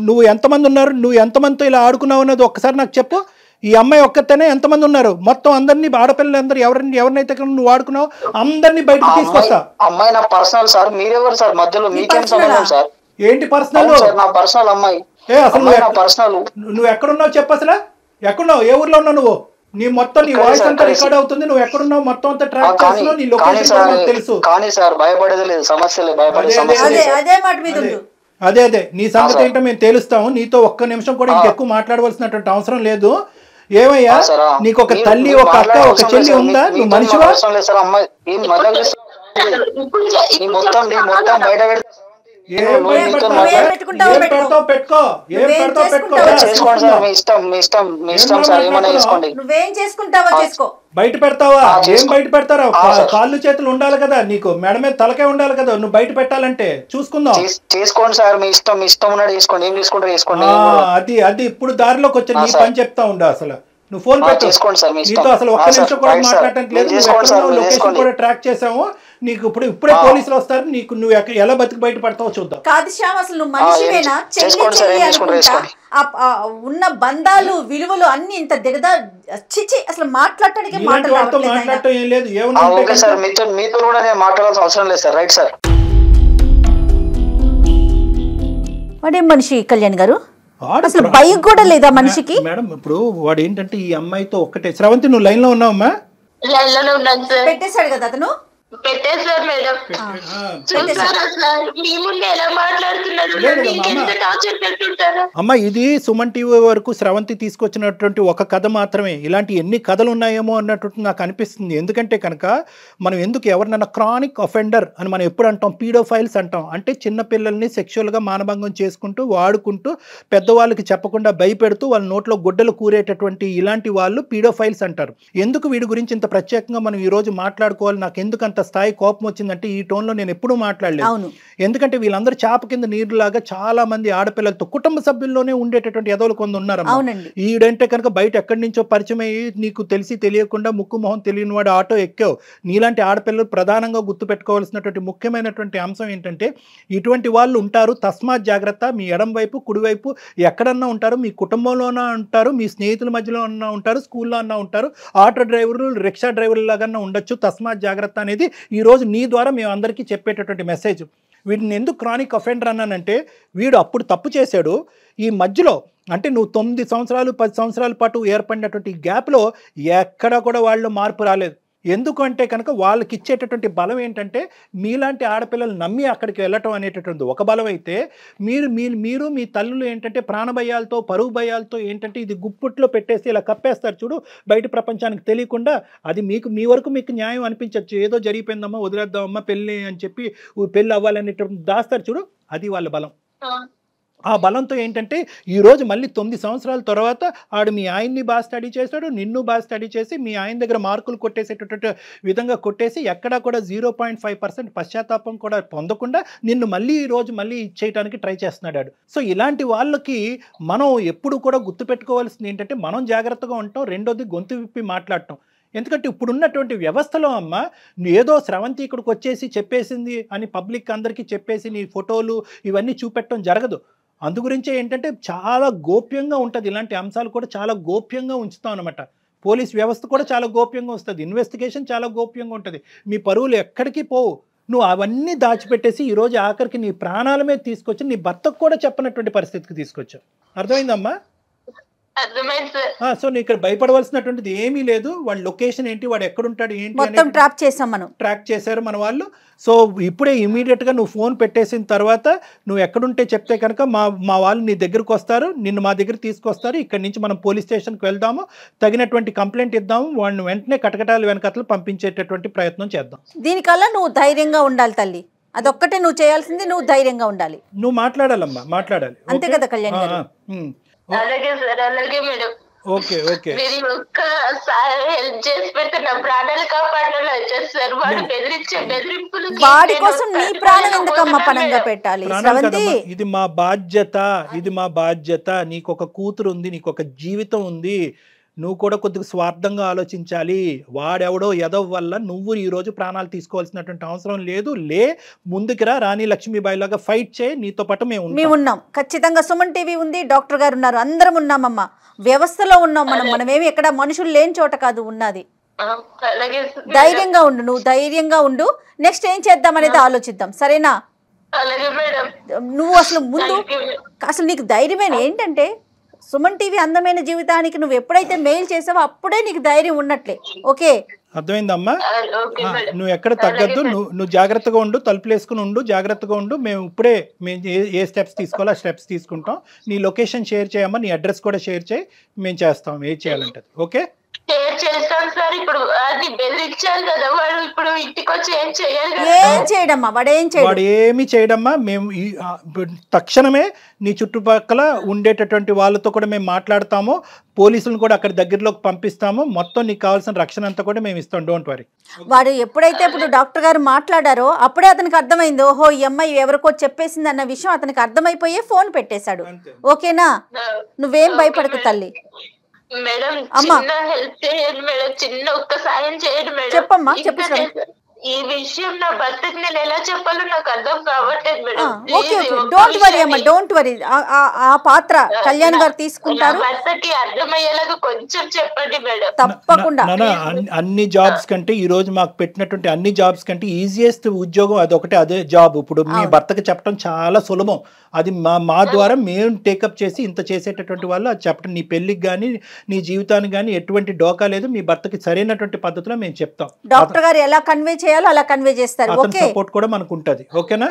నువ్వు ఎంతమంది ఉన్నారు? నువ్వు ఎంతమందితో ఇలా ఆడుకున్నావు అన్నది ఒక్కసారి నాకు చెప్పు. ఈ అమ్మాయి ఒక్కతేనే ఎంతమంది ఉన్నారు? మొత్తం అందరినీ ఆడపిల్లలందరూ ఎవరినైతే నువ్వు ఆడుకున్నావు అందరినీ బయటకు తీసుకొస్తా. అమ్మాయి నా పర్సనల్ సార్. మీరెవరు సార్ మధ్యలో? మీకేం సంబంధం సార్? ఏంటి పర్సనల్? నా పర్సనల్ అమ్మాయి. అసలు పర్సనల్ నువ్వు ఎక్కడున్నావు చెప్పు. అసలు ఎక్కడున్నావు? ఏ ఊర్లో ఉన్నావు నువ్వు? నీ మొత్తం నీ వాయిస్ అంతా రికార్డ్ అవుతుంది. నువ్వు ఎక్కడున్నావు మొత్తం అంతా ట్రాక్ చేస్తున్నావు. నీ లొకేషన్ తెలుసు. కానీ సార్ భయపడేది లేదు, సమస్య లేదు. అదే నీ సంగతి ఏంటో మేము తేలుస్తాము. నీతో ఒక్క నిమిషం కూడా ఇంకెక్కువ మాట్లాడవలసినటువంటి అవసరం లేదు. ఏమయ్యా, నీకు ఒక తల్లి, ఒక అక్క, ఒక చెల్లి ఉందా? నువ్వు మనిషివా? ఏం నువ్వేం పెట్టుకుంటావో ఏం పెడతావు పెట్టుకో, ఏం నువ్వేం పెడతావు పెట్టుకో. చేసుకుంటావో చేసుకోండి సార్, మీ ఇష్టం సార్, ఏమైనా చేసుకోండి. నువ్వేం చేసుకుంటావో చేసుకో. బయట పెడతావా? ఏం బయట పెడతారా? సార్. కాళ్ళు చేతులు ఉండాలి కదా నీకు, మెడ మీద తలకే ఉండాలి కదా, నువ్వు బయట పెట్టాలంటే చూసుకుందాం. చేసుకోండి సార్, మీ ఇష్టం ఉన్నాడు చేసుకోండి, ఏం చేసుకుంటారు చేసుకోండి. అది ఇప్పుడు దారిలోకి వచ్చి నీ పని చెప్తా ఉండు. అసలు నువ్వు ఫోన్ పెట్టు, చేసుకోండి సార్, మీ నీతో ఇష్టం. అసలు ఒక్క నిమిషం కూడా మాట్లాడటానికి లేదు. లొకేషన్ కూడా ట్రాక్ చేసాము నీకు. ఇప్పుడే పోలీసులు వస్తారు, నీకు నువ్వు ఎలా బతికి బయట పడతావో చూద్దాం. కాదు శ్యామ్, అసలు నువ్వు మనిషివేనా? ఉన్న బంధాలు విలువలు అన్ని ఇంత దిగదా చిచి, అసలు మాట్లాడటానికి మాట్లాడటం ఏం లేదు. ఓకే సార్, మీతో కూడా నేను మాట్లాడాల్సిన అవసరం లేదు సార్. Right sir. వాడేం మనిషి కళ్యాణ్ గారు, అసలు భయం కూడా లేదా మనిషికి? మేడం ఇప్పుడు వాడు ఏంటంటే ఈ అమ్మాయితో ఒక్కటే. శ్రవంతి నువ్వు లైన్ లో ఉన్నావమ్మా? లైన్ లోనే ఉన్నాను సార్. పెట్టేశాడు కదా అతను. పెట్టేశారు మేడం. మీ ముందు ఎలా మాట్లాడుతున్నారు, టార్చర్ పెడుతుంటారా? అమ్మ ఇది సుమన్ టీవీ వరకు శ్రవంతి తీసుకొచ్చినటువంటి ఒక కథ మాత్రమే. ఇలాంటి ఎన్ని కథలు ఉన్నాయేమో అన్నట్టు నాకు అనిపిస్తుంది. ఎందుకంటే కనుక మనం ఎందుకు ఎవరినైనా క్రానిక్ అఫెండర్ అని మనం ఎప్పుడు అంటాం, పీడోఫైల్స్ అంటాం. అంటే చిన్నపిల్లల్ని సెక్షువల్గా మానభంగం చేసుకుంటూ వాడుకుంటూ పెద్దవాళ్ళకి చెప్పకుండా భయపెడుతూ వాళ్ళ నోట్లో గుడ్డలు కూరేటటువంటి ఇలాంటి వాళ్ళు పీడోఫైల్స్ అంటారు. ఎందుకు వీడి గురించి ఇంత ప్రత్యేకంగా మనం ఈ రోజు మాట్లాడుకోవాలి, నాకు ఎందుకు అంత స్థాయి కోపం వచ్చిందంటే ఈ టోన్లో నేను ఎప్పుడూ మాట్లాడలేదు. ఎందుకంటే వీళ్ళందరూ చాప కింద నీరులాగా చాలా మంది ఆడపిల్లలతో కుటుంబ సభ్యుల్లోనే ఉండేటటువంటి ఎదవలు కొంత ఉన్నారు. ఈడంటే కనుక బయట ఎక్కడి నుంచో పరిచయం అయ్యి నీకు తెలిసి తెలియకుండా ముక్కు మొహం తెలియని వాడు ఆటో ఎక్కావు. నీలాంటి ఆడపిల్లలు ప్రధానంగా గుర్తు పెట్టుకోవాల్సినటువంటి ముఖ్యమైనటువంటి అంశం ఏంటంటే ఇటువంటి వాళ్ళు ఉంటారు, తస్మాత్ జాగ్రత్త. మీ ఎడం వైపు కుడివైపు ఎక్కడన్నా ఉంటారు, మీ కుటుంబంలోనే ఉంటారు, మీ స్నేహితుల మధ్యలో అన్నా ఉంటారు, స్కూల్లో అన్నా ఉంటారు, ఆటో డ్రైవర్లు రిక్షా డ్రైవర్లు లాగా ఉండొచ్చు. తస్మాత్ జాగ్రత్త అనేది ఈరోజు నీ ద్వారా మేము అందరికీ చెప్పేటటువంటి మెసేజ్. వీడిని ఎందుకు క్రానిక్ అఫెండర్ అన్నానంటే వీడు అప్పుడు తప్పు చేశాడు. ఈ మధ్యలో అంటే నువ్వు 9 సంవత్సరాలు 10 సంవత్సరాల పాటు ఏర్పడినటువంటి గ్యాప్లో ఎక్కడ కూడా వాళ్ళు మార్పు రాలేదు. ఎందుకంటే కనుక వాళ్ళకి ఇచ్చేటటువంటి బలం ఏంటంటే మీలాంటి ఆడపిల్లలు నమ్మి అక్కడికి వెళ్ళటం అనేటటువంటి ఒక బలం అయితే మీరు మీ తల్లులు ఏంటంటే ప్రాణభయాలతో పరువు భయాలతో ఏంటంటే ఇది గుప్పుట్లో పెట్టేసి ఇలా కప్పేస్తారు చూడు, బయట ప్రపంచానికి తెలియకుండా. అది మీ వరకు మీకు న్యాయం అనిపించవచ్చు, ఏదో జరిగిపోయిందమ్మా వదిలేద్దామమ్మా పెళ్ళి అని చెప్పి పెళ్ళి అవ్వాలనేటటువంటి దాస్తారు చూడు, అది వాళ్ళ బలం. ఆ బలంతో ఏంటంటే ఈరోజు మళ్ళీ 9 సంవత్సరాల తర్వాత ఆడు మీ ఆయన్ని బాగా స్టడీ చేశాడు, నిన్ను బాగా స్టడీ చేసి మీ ఆయన దగ్గర మార్కులు కొట్టేసేటటువంటి విధంగా కొట్టేసి ఎక్కడా కూడా 0.5% పశ్చాత్తాపం కూడా పొందకుండా నిన్ను మళ్ళీ ఈరోజు మళ్ళీ ఇచ్చేయడానికి ట్రై చేస్తున్నాడు. సో ఇలాంటి వాళ్ళకి మనం ఎప్పుడు కూడా గుర్తుపెట్టుకోవాల్సింది ఏంటంటే మనం జాగ్రత్తగా ఉంటాం, రెండోది గొంతు విప్పి మాట్లాడటం. ఎందుకంటే ఇప్పుడున్నటువంటి వ్యవస్థలో అమ్మ ఏదో శ్రవంతి ఇక్కడికి వచ్చేసి చెప్పేసింది అని పబ్లిక్ అందరికీ చెప్పేసి నీ ఫోటోలు ఇవన్నీ చూపెట్టడం జరగదు. అందుగురించే ఏంటంటే చాలా గోప్యంగా ఉంటుంది, ఇలాంటి అంశాలు కూడా చాలా గోప్యంగా ఉంచుతాం అనమాట. పోలీస్ వ్యవస్థ కూడా చాలా గోప్యంగా వస్తుంది, ఇన్వెస్టిగేషన్ చాలా గోప్యంగా ఉంటుంది. మీ పరువులు ఎక్కడికి పోవు. నువ్వు అవన్నీ దాచిపెట్టేసి ఈరోజు ఆఖరికి నీ ప్రాణాల మీద తీసుకొచ్చి నీ భర్తకు కూడా చెప్పనటువంటి పరిస్థితికి తీసుకొచ్చావు. అర్థమైందమ్మా? సో నీ ఇక్కడ భయపడవలసినటువంటిది ఏమీ లేదు. వాడి లొకేషన్ ఏంటి, వాడు ఎక్కడుంటాడు ఏంటి మొత్తం ట్రాక్ చేసాం, మనం ట్రాక్ చేశారు మన వాళ్ళు. సో ఇప్పుడే ఇమీడియట్గా నువ్వు ఫోన్ పెట్టేసిన తర్వాత నువ్వు ఎక్కడుంటే చెప్తే కనుక మా వాళ్ళు నీ దగ్గరకు వస్తారు, నిన్ను మా దగ్గర తీసుకొస్తారు. ఇక్కడి నుంచి మనం పోలీస్ స్టేషన్కి వెళ్దాము, తగినటువంటి కంప్లైంట్ ఇద్దాము, వాడిని వెంటనే కటకటాలు వెనకట్లు పంపించేటటువంటి ప్రయత్నం చేద్దాం. దీనికల్లా నువ్వు ధైర్యంగా ఉండాలి తల్లి, అదొక్కటే నువ్వు చేయాల్సింది. నువ్వు ధైర్యంగా ఉండాలి, నువ్వు మాట్లాడాలమ్మా, మాట్లాడాలి. అంతే కదా కళ్యాణ్ గారు? అలాగే సార్, అలాగే మేడం. ఓకే ఓకే, మీరు ఒక్కసారి హెల్ప్ చేసి పెడితే నా ప్రాణాలు కాపాడాలి వచ్చేస్తారు. వాడు బెదిరించే బెదిరింపులు వాడి కోసం నీ ప్రాణం ఎందుకమ్మా పనంగా పెట్టాలి? ఇది మా బాధ్యత, ఇది మా బాధ్యత. నీకు ఒక కూతురు ఉంది, నీకు ఒక జీవితం ఉంది, నువ్వు కూడా కొద్దిగా స్వార్థంగా ఆలోచించాలి. వాడెవడో ఎదవ వల్ల నువ్వు ఈరోజు ప్రాణాలు తీసుకోవాల్సినటువంటి అవసరం లేదు. ముందుకురా, రాణి లక్ష్మీబాయి లాగా ఫైట్ చేయి, నీతో పాటు మేము ఉన్నాం. ఖచ్చితంగా సుమన్ టీవీ ఉంది, డాక్టర్ గారు ఉన్నారు, అందరం ఉన్నామమ్మా. వ్యవస్థలో ఉన్నాం మనమేమి ఎక్కడ మనుషులు లేని చోట కాదు ఉన్నది. ధైర్యంగా ఉండు, నువ్వు ధైర్యంగా ఉండు. నెక్స్ట్ ఏం చేద్దాం అనేది ఆలోచిద్దాం, సరేనా? నువ్వు అసలు ముందు అసలు నీకు ధైర్యమైన ఏంటంటే సుమన్ టీవీ అందమైన జీవితానికి నువ్వు ఎప్పుడైతే మెయిల్ చేసావో అప్పుడే నీకు ధైర్యం ఉన్నట్లే. ఓకే, అర్థమైందమ్మా? నువ్వు ఎక్కడ తగ్గద్దు, నువ్వు జాగ్రత్తగా ఉండు, తలుపులు వేసుకుని ఉండు, జాగ్రత్తగా ఉండు. మేము ఏ స్టెప్స్ తీసుకోవాలో ఆ స్టెప్స్ తీసుకుంటాం. నీ లొకేషన్ షేర్ చేయమ్మా, నీ అడ్రస్ కూడా షేర్ చేయి, మేము చేస్తాం ఏం చేయాలంటే. ఓకే షేర్ చేస్తాను సార్. ఇప్పుడు అది బెదిరించారు కదా వాడు, ఇప్పుడు ఇంటికి వచ్చి ఏం చేయాలి కదా. ఏం చేయడమ్మా, వాడు ఏమి చేయడమ్మా. మేము తక్షణమే నీ చుట్టుపక్కల ఉండేటటువంటి వాళ్ళతో కూడా మేము మాట్లాడతాము, పోలీసులను కూడా అక్కడ దగ్గరలోకి పంపిస్తాము, మొత్తం నీకు కావాల్సిన రక్షణ అంతా కూడా మేము ఇస్తాం. Don't worry. వాడు ఎప్పుడైతే ఇప్పుడు డాక్టర్ గారు మాట్లాడారో అప్పుడే అతనికి అర్థమైంది, ఓహో ఈ అమ్మాయి ఎవరికో చెప్పేసింది అన్న విషయం అతనికి అర్థమైపోయే ఫోన్ పెట్టేశాడు. ఓకేనా, నువ్వేం భయపడకు తల్లి. మేడం చిన్న హెల్ప్ చేయండి మేడం, చిన్న ఒక్క సాయం చేయండి మేడం. చెప్పమ్మా, చెప్పు. ఈ విషయం నా భర్తకి నేను ఎలా చెప్పాలో నాకు అర్థం కావట్లేదు madam. Okay okay, don't worry అమ్మా, డోంట్ వరీ. ఆ పాత్ర కళ్యాణ్ గారు తీసుకుంటారు. భర్తకి అర్థమయ్యేలాగా కొంచెం చెప్పండి మేడం. తప్పకుండా. అన్ని జాబ్స్ కంటే ఈ రోజు మాకు పెట్టినటువంటి అన్ని జాబ్స్ కంటే ఈజియెస్ట్ ఉద్యోగం అదొకటే, అదే జాబ్. ఇప్పుడు మీ భర్తకి చెప్పడం చాలా సులభం. అది మా ద్వారా మేము టేకప్ చేసి ఇంత చేసేటటువంటి వాళ్ళు అది చెప్పడం. నీ పెళ్లికి కానీ నీ జీవితానికి కానీ ఎటువంటి డోకా లేదు. మీ భర్తకి సరైనటువంటి పద్ధతిలో మేము చెప్తాం. డాక్టర్ గారు ఎలా కన్వే చేయాలో అలా కన్వే చేస్తారు. అతని సపోర్ట్ కూడా మనకు ఉంటది. ఓకేనా?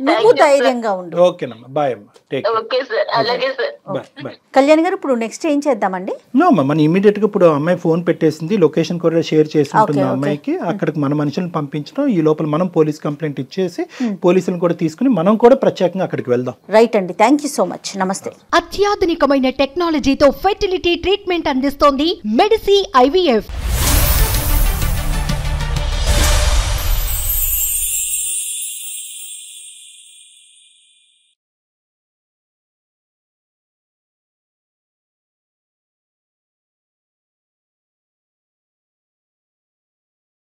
నువ్వు ధైర్యంగా ఉండు. ఓకేనమ్మా, బాయ్ అమ్మా. కళ్యాణ్ గారు ఇప్పుడు నెక్స్ట్ ఏం చేద్దామండి? నో అమ్మా, మన ఇమీడియట్ గా ఇప్పుడు అమ్మాయి ఫోన్ పెట్టేసింది, లొకేషన్ కూడా షేర్ చేసి ఉంటుంది అమ్మాయికి. అక్కడికి మన మనుషులను పంపించడం, ఈ లోపల మనం పోలీస్ కంప్లైంట్ ఇచ్చేసి పోలీసులను కూడా తీసుకుని మనం కూడా ప్రత్యేకంగా అక్కడికి వెళ్దాం. రైట్ అండి, థ్యాంక్ యూ సో మచ్. నమస్తే. అత్యాధునికమైన టెక్నాలజీతో ఫెర్టిలిటీ ట్రీట్మెంట్ అందిస్తోంది మెడిసి IVF.